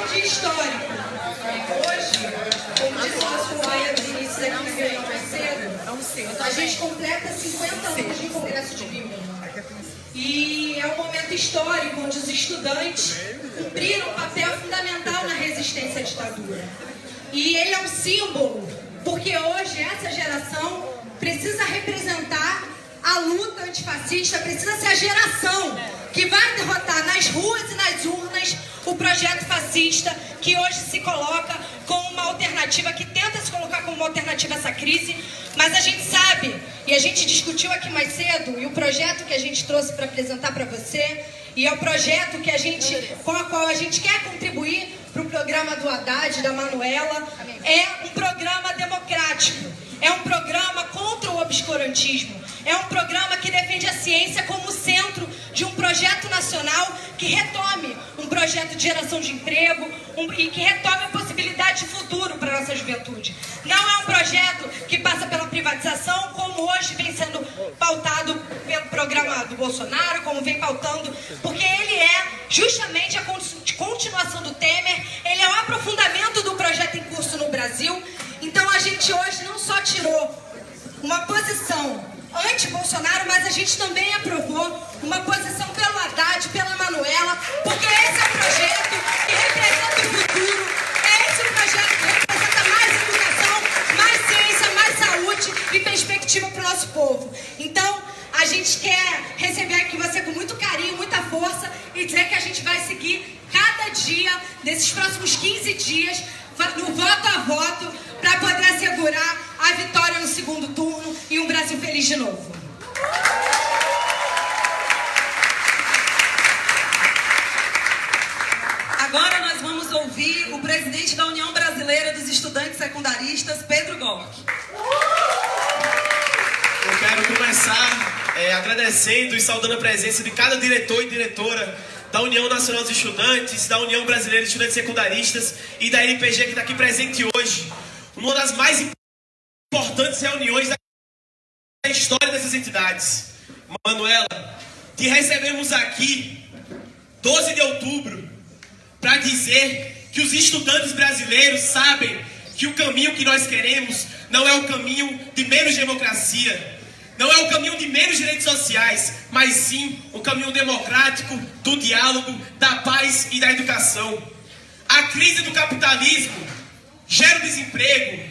um dia histórico. Hoje, como disse o nosso companheiro de início aqui na reunião mais cedo, a gente completa 50 anos de Congresso de Wimbledon. E é um momento histórico onde os estudantes cumpriram um papel fundamental na resistência à ditadura. E ele é um símbolo, porque hoje essa geração precisa representar a luta antifascista, precisa ser a geração que vai derrotar nas ruas e nas urnas o projeto fascista que hoje se coloca como uma alternativa, que tenta se colocar como uma alternativa a essa crise, mas a gente sabe, e a gente discutiu aqui mais cedo, e o projeto que a gente trouxe para apresentar para você, e é o projeto que com a qual a gente quer contribuir para o programa do Haddad, da Manuela, é um programa democrático, é um programa contra o obscurantismo, é um programa que defende a ciência como centro de um projeto nacional que retome um projeto de geração de emprego e que retome a possibilidade de futuro para a nossa juventude. Não é um projeto que passa pela privatização, como hoje vem sendo pautado pelo programa do Bolsonaro, como vem pautando, porque ele é justamente a continuação do Temer, ele é o aprofundamento do projeto em curso no Brasil. Então a gente hoje não só tirou uma posição anti-Bolsonaro, mas a gente também aprovou uma posição pelo Haddad, pela Manuela, porque esse é o projeto que representa o futuro, é esse o projeto que representa mais educação, mais ciência, mais saúde e perspectiva para o nosso povo. Então, a gente quer receber aqui você com muito carinho, muita força e dizer que a gente vai seguir cada dia, nesses próximos 15 dias, no voto a voto, para poder assegurar a vitória no segundo turno e um Brasil feliz de novo. Agora nós vamos ouvir o presidente da União Brasileira dos Estudantes Secundaristas, Pedro Gock. Eu quero começar agradecendo e saudando a presença de cada diretor e diretora da União Nacional dos Estudantes, da União Brasileira de Estudantes Secundaristas e da NPG que está aqui presente hoje. Uma das mais importantes reuniões da história dessas entidades. Manuela, te recebemos aqui 12 de outubro para dizer que os estudantes brasileiros sabem que o caminho que nós queremos não é o caminho de menos democracia, não é o caminho de menos direitos sociais, mas sim o caminho democrático, do diálogo, da paz e da educação. A crise do capitalismo gera desemprego,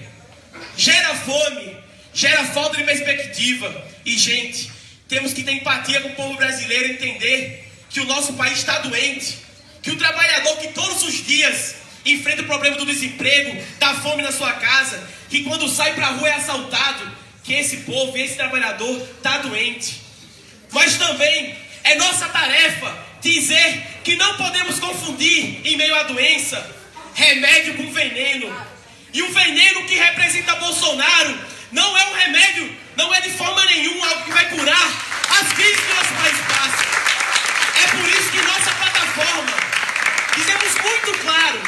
gera fome, gera falta de perspectiva. E, gente, temos que ter empatia com o povo brasileiro e entender que o nosso país está doente, que o trabalhador que todos os dias enfrenta o problema do desemprego, da fome na sua casa, que quando sai para a rua é assaltado, que esse povo, esse trabalhador está doente. Mas também é nossa tarefa dizer que não podemos confundir, em meio à doença, remédio com veneno. E o veneno que representa Bolsonaro não é um remédio, não é de forma nenhuma algo que vai curar as crises que o nosso país passa. É por isso que nossa plataforma dizemos muito claro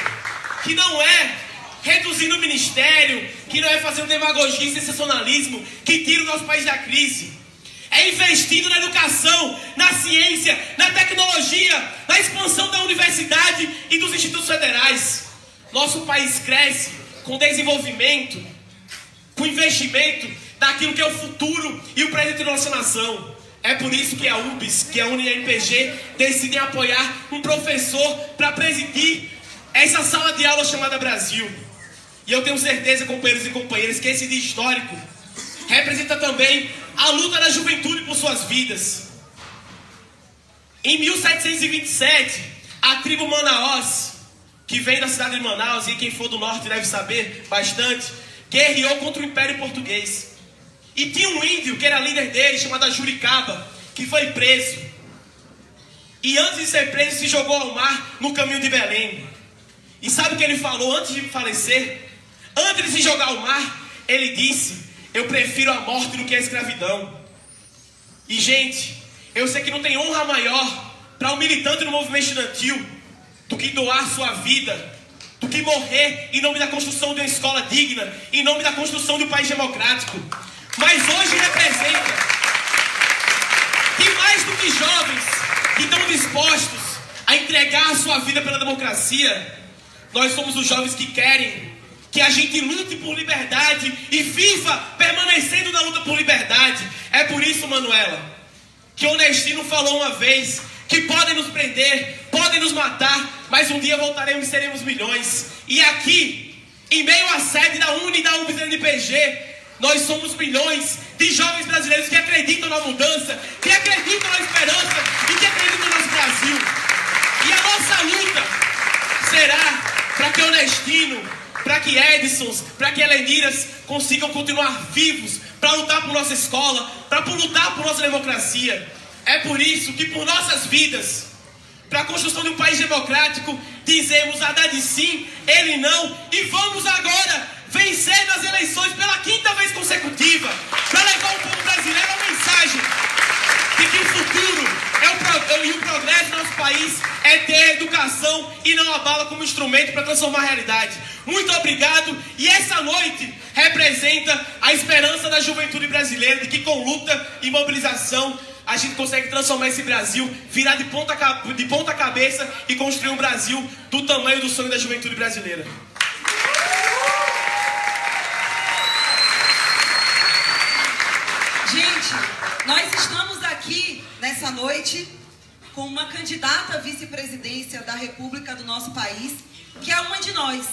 que não é reduzindo o ministério, que não é fazendo demagogia e sensacionalismo que tira o nosso país da crise. É investindo na educação, na ciência, na tecnologia, na expansão da universidade e dos institutos federais. Nosso país cresce com desenvolvimento, com investimento daquilo que é o futuro e o presente da nossa nação. É por isso que a UBS, que a UniMPG, decidem apoiar um professor para presidir essa sala de aula chamada Brasil. E eu tenho certeza, companheiros e companheiras, que esse dia histórico representa também a luta da juventude por suas vidas. Em 1727, a tribo Manaus, que vem da cidade de Manaus, e quem for do norte deve saber bastante, guerreou contra o Império Português. E tinha um índio, que era líder dele, chamado Juricaba, que foi preso. E antes de ser preso, se jogou ao mar no caminho de Belém. E sabe o que ele falou antes de falecer? Antes de se jogar ao mar, ele disse: eu prefiro a morte do que a escravidão. E, gente, eu sei que não tem honra maior para um militante no movimento estudantil do que doar sua vida, do que morrer em nome da construção de uma escola digna, em nome da construção de um país democrático. Mas hoje representa que mais do que jovens que estão dispostos a entregar a sua vida pela democracia, Nós somos os jovens que querem que a gente lute por liberdade e viva permanecendo na luta por liberdade. É por isso, Manuela, que o Onestino falou uma vez que podem nos prender, podem nos matar, mas um dia voltaremos e seremos milhões. E aqui, em meio à sede da UNE e da UFES NPG, nós somos milhões de jovens brasileiros que acreditam na mudança, que acreditam na esperança e que acreditam no nosso Brasil. E a nossa luta será para que Onestino, para que Edisons, para que Heleniras consigam continuar vivos, para lutar por nossa escola, para lutar por nossa democracia. É por isso que por nossas vidas, para a construção de um país democrático, dizemos Haddad sim, ele não, e vamos agora vencer nas eleições pela 5ª vez consecutiva, para levar ao povo brasileiro a mensagem de que o futuro e o progresso do nosso país é ter educação e não a bala como instrumento para transformar a realidade. Muito obrigado, e essa noite representa a esperança da juventude brasileira de que com luta e mobilização a gente consegue transformar esse Brasil, virar de ponta cabeça e construir um Brasil do tamanho do sonho da juventude brasileira. Gente, nós estamos aqui nessa noite com uma candidata à vice-presidência da República do nosso país, que é uma de nós.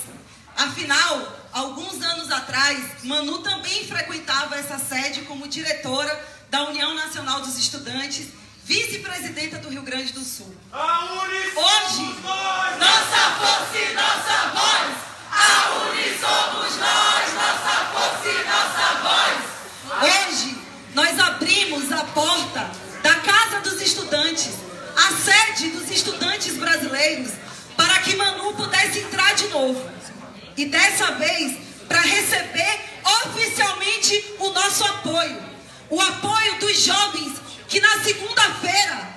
Afinal, alguns anos atrás, Manu também frequentava essa sede como diretora da União Nacional dos Estudantes, vice-presidenta do Rio Grande do Sul. Hoje, nossa força e nossa voz, a Uni somos nós, nossa força e nossa voz. Hoje, nós abrimos a porta da Casa dos Estudantes, a sede dos estudantes brasileiros, para que Manu pudesse entrar de novo. E dessa vez, para receber oficialmente o nosso apoio. O apoio dos jovens que na segunda-feira,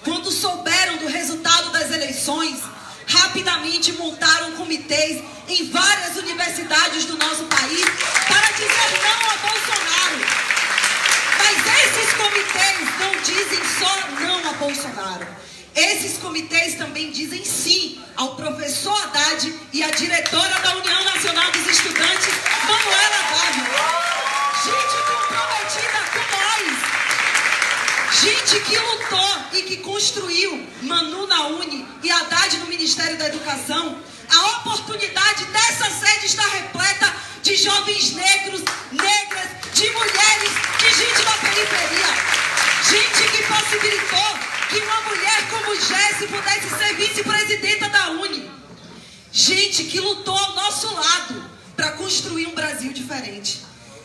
quando souberam do resultado das eleições, rapidamente montaram comitês em várias universidades do nosso país para dizer não a Bolsonaro. Mas esses comitês não dizem só não a Bolsonaro. Esses comitês também dizem sim ao professor Haddad e à diretora da União Nacional dos Estudantes, Manuela Dávila. Gente comprometida com nós. Gente que lutou e que construiu Manu na Uni e Haddad no Ministério da Educação. A oportunidade dessa sede está repleta de jovens negros, negras, de mulheres, de gente da periferia. Gente que possibilitou que uma mulher como Jessi pudesse ser vice-presidenta da Uni. Gente que lutou ao nosso lado para construir um Brasil diferente.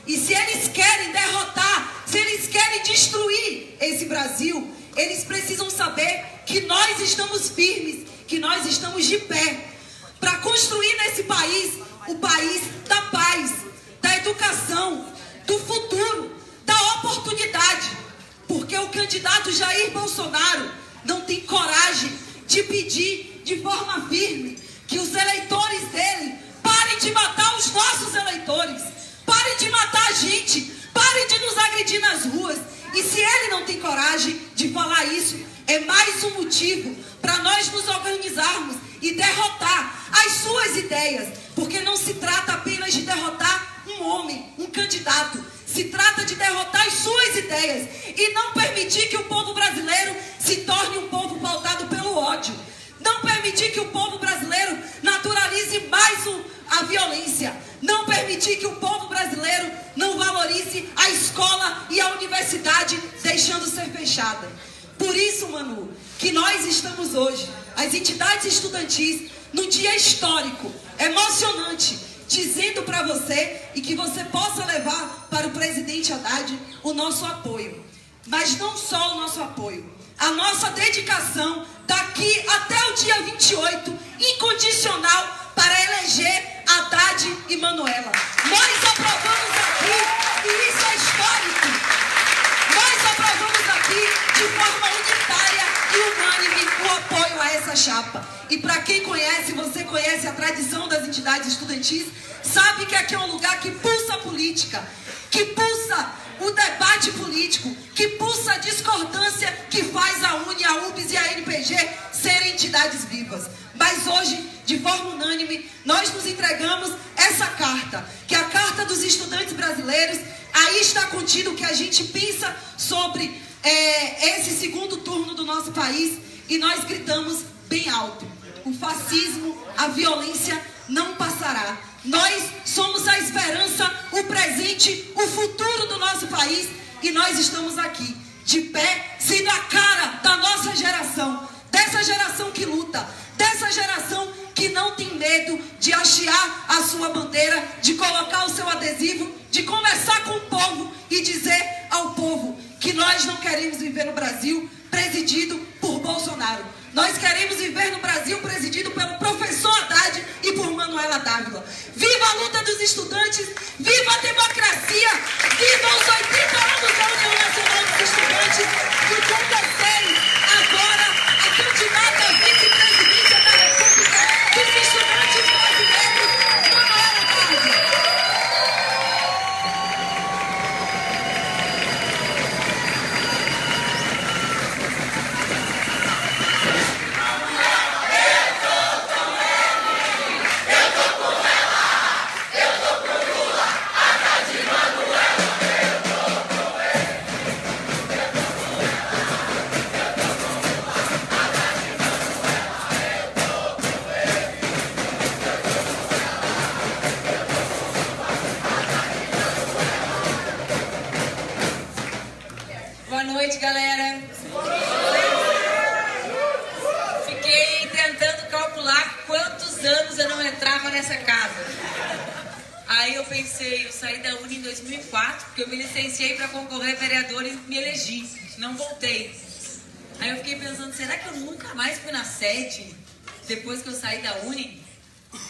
E se eles querem derrotar, se eles querem destruir esse Brasil, eles precisam saber que nós estamos firmes, que nós estamos de pé, para construir nesse país o país da paz, da educação, do futuro, da oportunidade. Porque o candidato Jair Bolsonaro não tem coragem de pedir de forma firme que os eleitores dele parem de matar os nossos eleitores. Parem de matar a gente, parem de nos agredir nas ruas. E se ele não tem coragem de falar isso, é mais um motivo para nós nos organizarmos e derrotar as suas ideias. Porque não se trata apenas de derrotar um homem, um candidato. Se trata de derrotar as suas ideias e não permitir que o povo brasileiro se torne um povo pautado pelo ódio. Não permitir que o povo brasileiro naturalize mais a violência. Não permitir que o povo brasileiro não valorize a escola e a universidade, deixando ser fechada. Por isso, Manu, que nós estamos hoje, as entidades estudantis, num dia histórico, emocionante, dizendo para você e que você possa levar para o presidente Haddad o nosso apoio. Mas não só o nosso apoio, a nossa dedicação daqui até o dia 28, incondicional, para eleger Haddad e Manuela. Nós aprovamos aqui, e isso é histórico, nós aprovamos aqui de forma unitária e unânime o apoio a essa chapa. E para quem conhece, você conhece a tradição das entidades estudantis, sabe que aqui é um lugar que pulsa a política, que pulsa o debate político, que pulsa a discordância que faz a UNE, a UFES e a NPG serem entidades vivas. Mas hoje, de forma unânime, nós nos entregamos essa carta, que é a Carta dos Estudantes Brasileiros. Aí está contido o que a gente pensa sobre esse segundo turno do nosso país, e nós gritamos bem alto: o fascismo, a violência não passará. Nós somos a esperança, o presente, o futuro do nosso país, e nós estamos aqui, de pé, sendo a cara da nossa geração, dessa geração que luta, dessa geração que não tem medo de hastear a sua bandeira, de colocar o seu adesivo, de conversar com o povo e dizer ao povo que nós não queremos viver no Brasil presidido por Bolsonaro. Nós queremos viver no Brasil presidido pelo professor Haddad e por Manuela Dávila. Viva a luta dos estudantes, viva a democracia, viva os 80 anos da União Nacional dos Estudantes, e com vocês, agora, a candidata à vice-presidência da República dos Estudantes Brasileiros, Manuela Dávila. Boa noite, galera. Fiquei tentando calcular quantos anos eu não entrava nessa casa. Aí eu pensei, eu saí da Uni em 2004, porque eu me licenciei para concorrer a vereador e me elegi. Não voltei. Aí eu fiquei pensando, será que eu nunca mais fui na sede depois que eu saí da Uni?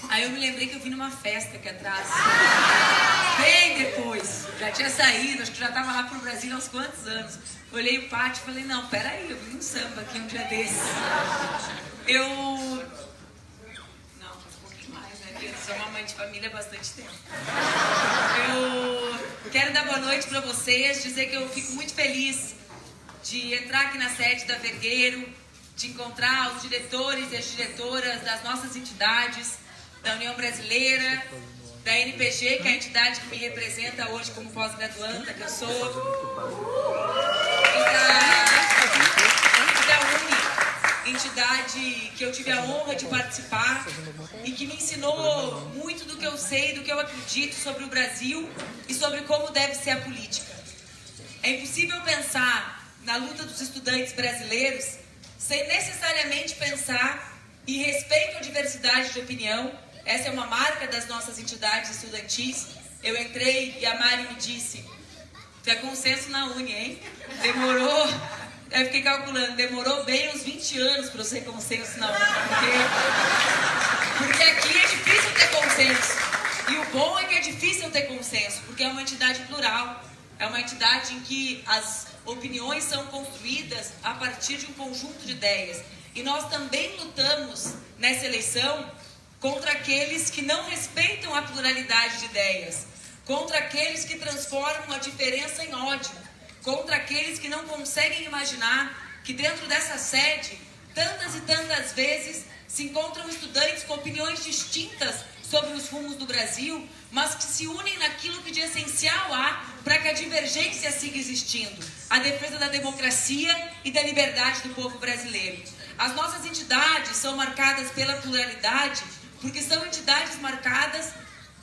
Aí eu me lembrei que eu vim numa festa aqui atrás. Bem depois. Já tinha saído, acho que já estava lá pro Brasil há uns quantos anos. Olhei o pátio e falei, não, peraí, eu vim num samba aqui um dia desses. Não, faz um pouquinho mais, né? Porque eu sou uma mãe de família há bastante tempo. Eu quero dar boa noite para vocês, dizer que eu fico muito feliz de entrar aqui na sede da Vergueiro, de encontrar os diretores e as diretoras das nossas entidades, da União Brasileira, da NPG, que é a entidade que me representa hoje como pós-graduanda, que eu sou, e da UNE, entidade que eu tive a honra de participar e que me ensinou muito do que eu sei, do que eu acredito sobre o Brasil e sobre como deve ser a política. É impossível pensar na luta dos estudantes brasileiros sem necessariamente pensar em respeito à diversidade de opinião. Essa é uma marca das nossas entidades estudantis. Eu entrei e a Mari me disse, tu é consenso na Uni, hein? Demorou, eu fiquei calculando, demorou bem uns 20 anos para eu ser consenso na Uni. Porque aqui é difícil ter consenso. E o bom é que é difícil ter consenso, porque é uma entidade plural. É uma entidade em que as opiniões são construídas a partir de um conjunto de ideias. E nós também lutamos nessa eleição contra aqueles que não respeitam a pluralidade de ideias, contra aqueles que transformam a diferença em ódio, contra aqueles que não conseguem imaginar que dentro dessa sede, tantas e tantas vezes, se encontram estudantes com opiniões distintas sobre os rumos do Brasil, mas que se unem naquilo que de essencial há para que a divergência siga existindo, a defesa da democracia e da liberdade do povo brasileiro. As nossas entidades são marcadas pela pluralidade, porque são entidades marcadas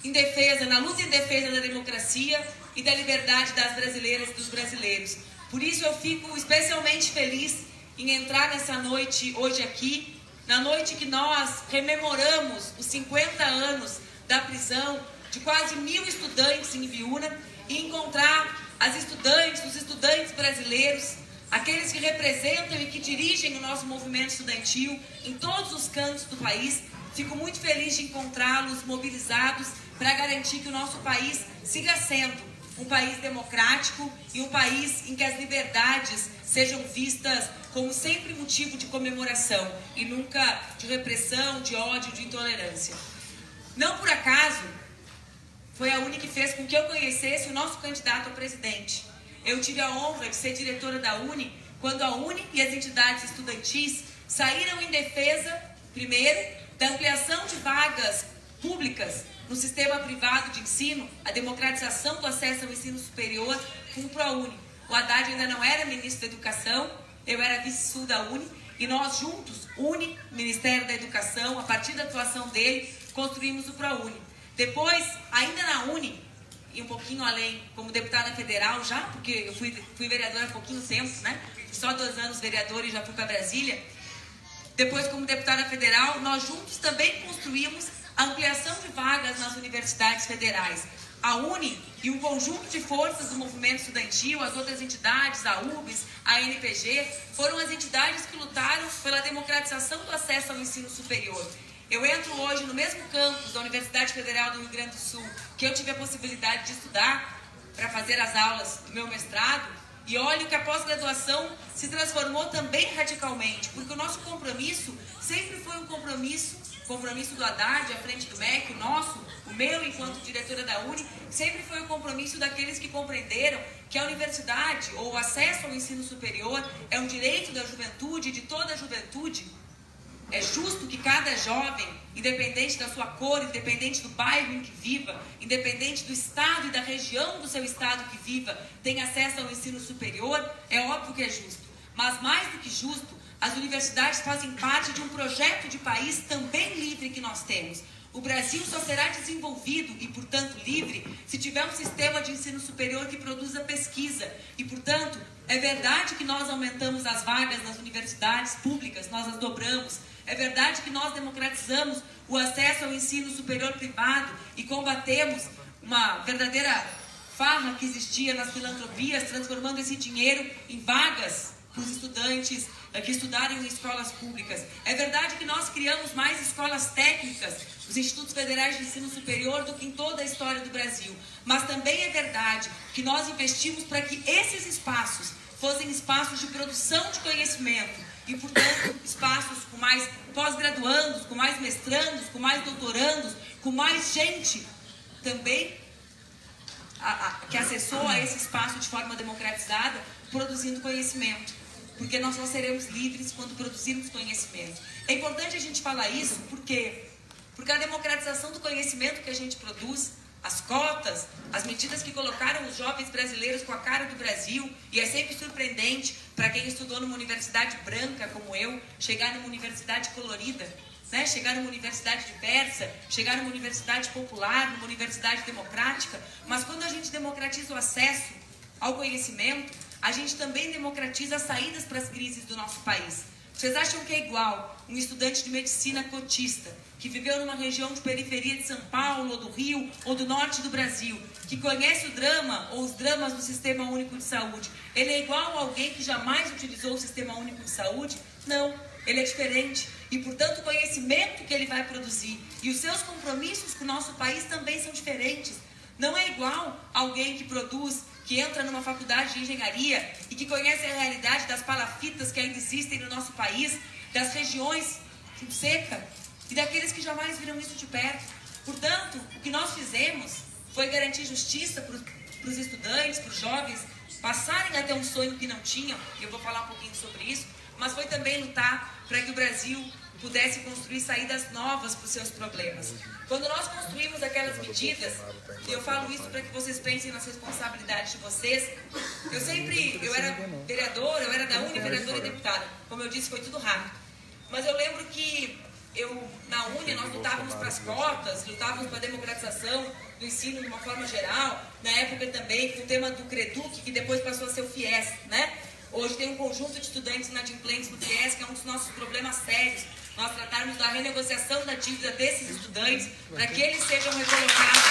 em defesa, na luta em defesa da democracia e da liberdade das brasileiras e dos brasileiros. Por isso eu fico especialmente feliz em entrar nessa noite hoje aqui, na noite que nós rememoramos os 50 anos da prisão de quase 1000 estudantes em Ibiúna, e encontrar as estudantes, os estudantes brasileiros, aqueles que representam e que dirigem o nosso movimento estudantil em todos os cantos do país. Fico muito feliz de encontrá-los mobilizados para garantir que o nosso país siga sendo um país democrático e um país em que as liberdades sejam vistas como sempre motivo de comemoração e nunca de repressão, de ódio, de intolerância. Não por acaso, foi a Uni que fez com que eu conhecesse o nosso candidato a presidente. Eu tive a honra de ser diretora da Uni quando a Uni e as entidades estudantis saíram em defesa Primeiro, da ampliação de vagas públicas no sistema privado de ensino, a democratização do acesso ao ensino superior com o ProUni. O Haddad ainda não era ministro da Educação, eu era vice-sul da Uni, e nós juntos, Uni, Ministério da Educação, a partir da atuação dele, construímos o ProUni. Depois, ainda na Uni, e um pouquinho além, como deputada federal já, porque eu fui vereadora há pouquinho tempo, né? Só 2 anos vereadora e já fui para Brasília. Depois, como deputada federal, nós juntos também construímos a ampliação de vagas nas universidades federais. A Uni e um conjunto de forças do movimento estudantil, as outras entidades, a UBS, a NPG, foram as entidades que lutaram pela democratização do acesso ao ensino superior. Eu entro hoje no mesmo campus da Universidade Federal do Rio Grande do Sul, que eu tive a possibilidade de estudar para fazer as aulas do meu mestrado, e olho que a pós-graduação se transformou também radicalmente, porque o nosso compromisso sempre foi um compromisso do Haddad à frente do MEC, o meu enquanto diretora da Uni, sempre foi o compromisso daqueles que compreenderam que a universidade ou o acesso ao ensino superior é um direito da juventude, de toda a juventude. É justo que cada jovem, independente da sua cor, independente do bairro em que viva, independente do estado e da região do seu estado que viva, tenha acesso ao ensino superior. É óbvio que é justo. Mas mais do que justo, as universidades fazem parte de um projeto de país também livre que nós temos. O Brasil só será desenvolvido e, portanto, livre se tiver um sistema de ensino superior que produza pesquisa. E, portanto, é verdade que nós aumentamos as vagas nas universidades públicas, nós as dobramos. É verdade que nós democratizamos o acesso ao ensino superior privado e combatemos uma verdadeira farra que existia nas filantropias, transformando esse dinheiro em vagas para os estudantes que estudarem em escolas públicas. É verdade que nós criamos mais escolas técnicas, os institutos federais de ensino superior, do que em toda a história do Brasil. Mas também é verdade que nós investimos para que esses espaços fossem espaços de produção de conhecimento e, portanto, espaços com mais pós-graduandos, com mais mestrandos, com mais doutorandos, com mais gente também que acessou a esse espaço de forma democratizada, produzindo conhecimento. Porque nós só seremos livres quando produzirmos conhecimento. É importante a gente falar isso porque a democratização do conhecimento que a gente produz, as cotas, as medidas que colocaram os jovens brasileiros com a cara do Brasil, e é sempre surpreendente para quem estudou numa universidade branca como eu, chegar numa universidade colorida, né? Chegar numa universidade diversa, chegar numa universidade popular, numa universidade democrática. Mas quando a gente democratiza o acesso ao conhecimento, a gente também democratiza as saídas para as crises do nosso país. Vocês acham que é igual um estudante de medicina cotista, que viveu numa região de periferia de São Paulo, ou do Rio, ou do norte do Brasil, que conhece o drama ou os dramas do Sistema Único de Saúde, ele é igual a alguém que jamais utilizou o Sistema Único de Saúde? Não, ele é diferente. E, portanto, o conhecimento que ele vai produzir e os seus compromissos com o nosso país também são diferentes. Não é igual alguém que produz, que entra numa faculdade de engenharia e que conhece a realidade das palafitas que ainda existem no nosso país, das regiões seca e daqueles que jamais viram isso de perto. Portanto, o que nós fizemos foi garantir justiça para os estudantes, para os jovens, passarem a ter um sonho que não tinham, e eu vou falar um pouquinho sobre isso, mas foi também lutar para que o Brasil pudesse construir saídas novas para os seus problemas. Quando nós construímos aquelas medidas, e eu falo isso para que vocês pensem nas responsabilidades de vocês, eu era vereadora, eu era da Uni, vereadora e deputada. Como eu disse, foi tudo rápido. Mas eu lembro que na Uni, nós lutávamos para as cotas, lutávamos para a democratização do ensino de uma forma geral, na época também com o tema do CREDUC, que depois passou a ser o FIES, né? Hoje tem um conjunto de estudantes inadimplentes do FIES, que é um dos nossos problemas sérios. Nós tratarmos da renegociação da dívida desses estudantes para que eles sejam recolocados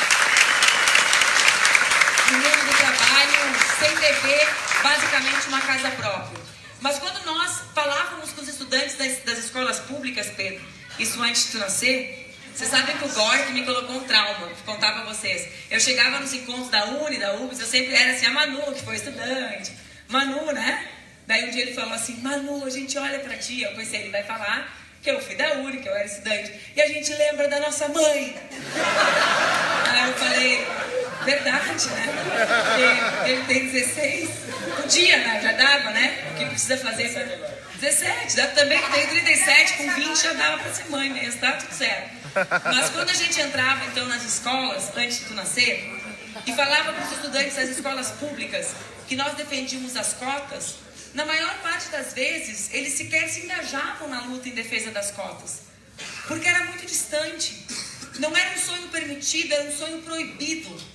no mundo do trabalho sem dever, basicamente, uma casa própria. Mas quando nós falávamos com os estudantes das escolas públicas, Pedro, isso antes de tu nascer, vocês sabem que o Gork me colocou um trauma, vou contar para vocês. Eu chegava nos encontros da Uni, da UBS, eu sempre era assim, a Manu, que foi estudante. Manu, né? Daí um dia ele falou assim, Manu, a gente olha pra ti. Eu pensei, ele vai falar que eu fui da Uni, que eu era estudante. E a gente lembra da nossa mãe. Aí eu falei, verdade, né? Porque ele tem 16. Podia, né? Já dava, né? O que precisa fazer? 17, também tenho 37, com 20 já dava para ser mãe mesmo, tá tudo certo. Mas quando a gente entrava então nas escolas, antes de tu nascer, e falava para os estudantes das escolas públicas que nós defendíamos as cotas, na maior parte das vezes eles sequer se engajavam na luta em defesa das cotas, porque era muito distante. Não era um sonho permitido, era um sonho proibido.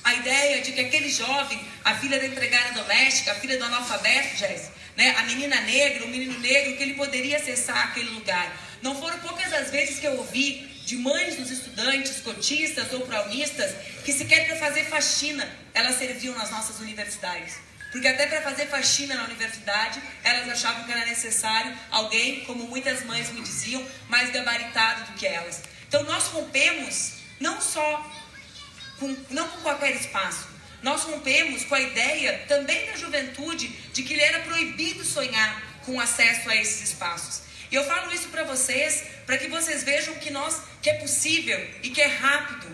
A ideia de que aquele jovem, a filha da empregada doméstica, a filha do analfabeto, Jéssica, né, a menina negra, o menino negro, que ele poderia acessar aquele lugar. Não foram poucas as vezes que eu ouvi de mães dos estudantes, cotistas ou paulistas, que sequer para fazer faxina elas serviam nas nossas universidades. Porque até para fazer faxina na universidade, elas achavam que era necessário alguém, como muitas mães me diziam, mais gabaritado do que elas. Então nós rompemos não com qualquer espaço. Nós rompemos com a ideia também da juventude de que lhe era proibido sonhar com acesso a esses espaços. E eu falo isso para vocês, para que vocês vejam que é possível e que é rápido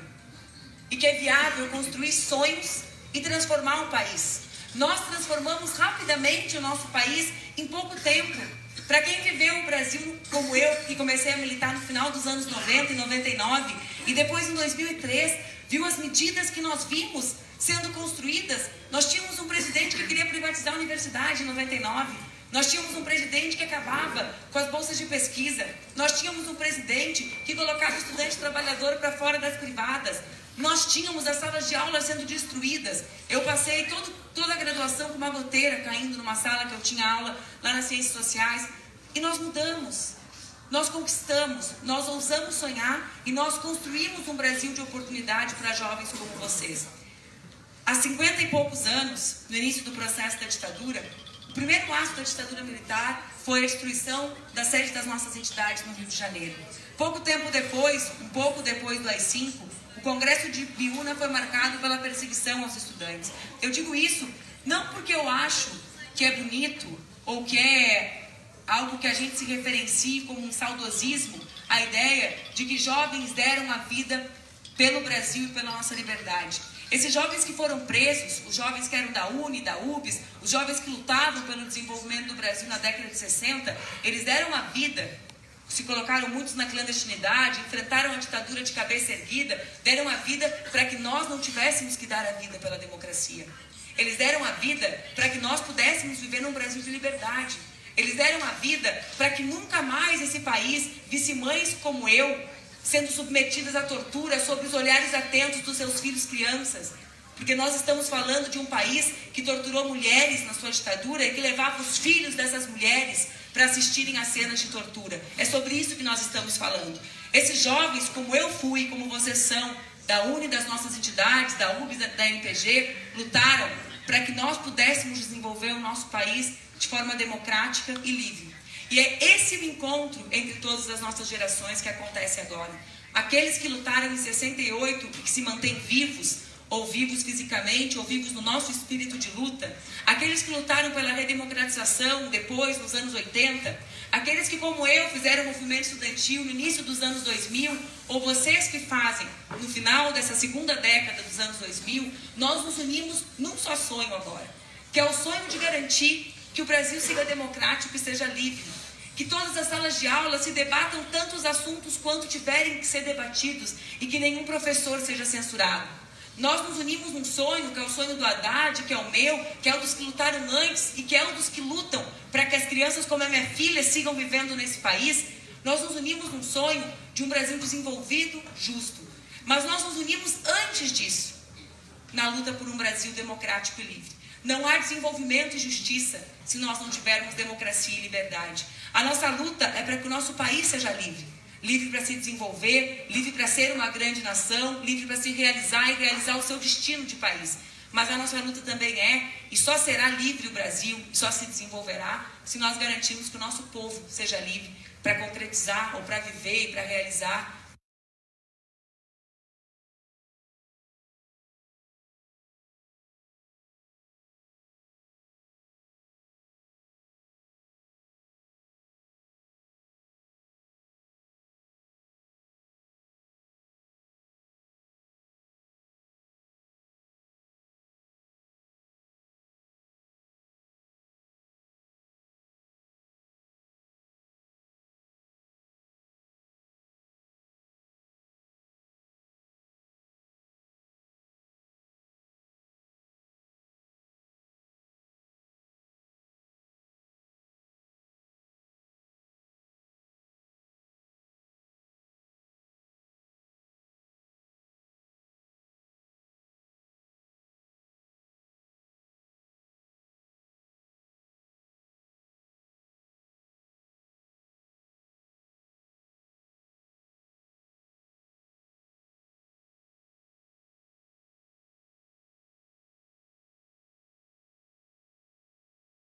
e que é viável construir sonhos e transformar um país. Nós transformamos rapidamente o nosso país em pouco tempo. Para quem viveu o Brasil como eu, que comecei a militar no final dos anos 90 e 99, e depois em 2003, viu as medidas que nós vimos sendo construídas. Nós tínhamos um presidente que queria privatizar a universidade em 99. Nós tínhamos um presidente que acabava com as bolsas de pesquisa. Nós tínhamos um presidente que colocava o estudante trabalhador para fora das privadas. Nós tínhamos as salas de aula sendo destruídas. Eu passei toda a graduação com uma goteira caindo numa sala que eu tinha aula lá nas Ciências Sociais. E nós mudamos. Nós conquistamos, nós ousamos sonhar e nós construímos um Brasil de oportunidade para jovens como vocês. Há 50 e poucos anos, no início do processo da ditadura, o primeiro ato da ditadura militar foi a destruição da sede das nossas entidades no Rio de Janeiro. Um pouco depois do AI-5, o Congresso de Biúna foi marcado pela perseguição aos estudantes. Eu digo isso não porque eu acho que é bonito ou que é algo que a gente se referencie como um saudosismo, a ideia de que jovens deram a vida pelo Brasil e pela nossa liberdade. Esses jovens que foram presos, os jovens que eram da UNE, da UBS, os jovens que lutavam pelo desenvolvimento do Brasil na década de 60, eles deram a vida, se colocaram muitos na clandestinidade, enfrentaram a ditadura de cabeça erguida, deram a vida para que nós não tivéssemos que dar a vida pela democracia. Eles deram a vida para que nós pudéssemos viver num Brasil de liberdade. Eles deram a vida para que nunca mais esse país visse mães como eu sendo submetidas à tortura sob os olhares atentos dos seus filhos crianças. Porque nós estamos falando de um país que torturou mulheres na sua ditadura e que levava os filhos dessas mulheres para assistirem a cenas de tortura. É sobre isso que nós estamos falando. Esses jovens, como eu fui, como vocês são, da UNE, das nossas entidades, da UBS, da MPG, lutaram para que nós pudéssemos desenvolver o nosso país de forma democrática e livre. E é esse o encontro entre todas as nossas gerações que acontece agora. Aqueles que lutaram em 68 e que se mantêm vivos, ou vivos fisicamente, ou vivos no nosso espírito de luta. Aqueles que lutaram pela redemocratização depois, nos anos 80. Aqueles que, como eu, fizeram movimento estudantil no início dos anos 2000, ou vocês que fazem no final dessa segunda década dos anos 2000, nós nos unimos num só sonho agora, que é o sonho de garantir que o Brasil siga democrático e seja livre. Que todas as salas de aula se debatam tantos assuntos quanto tiverem que ser debatidos e que nenhum professor seja censurado. Nós nos unimos num sonho, que é o sonho do Haddad, que é o meu, que é o dos que lutaram antes e que é o dos que lutam para que as crianças como a minha filha sigam vivendo nesse país. Nós nos unimos num sonho de um Brasil desenvolvido, justo. Mas nós nos unimos antes disso, na luta por um Brasil democrático e livre. Não há desenvolvimento e justiça se nós não tivermos democracia e liberdade. A nossa luta é para que o nosso país seja livre. Livre para se desenvolver, livre para ser uma grande nação, livre para se realizar e realizar o seu destino de país. Mas a nossa luta também é, e só será livre o Brasil, só se desenvolverá, se nós garantirmos que o nosso povo seja livre para concretizar ou para viver e para realizar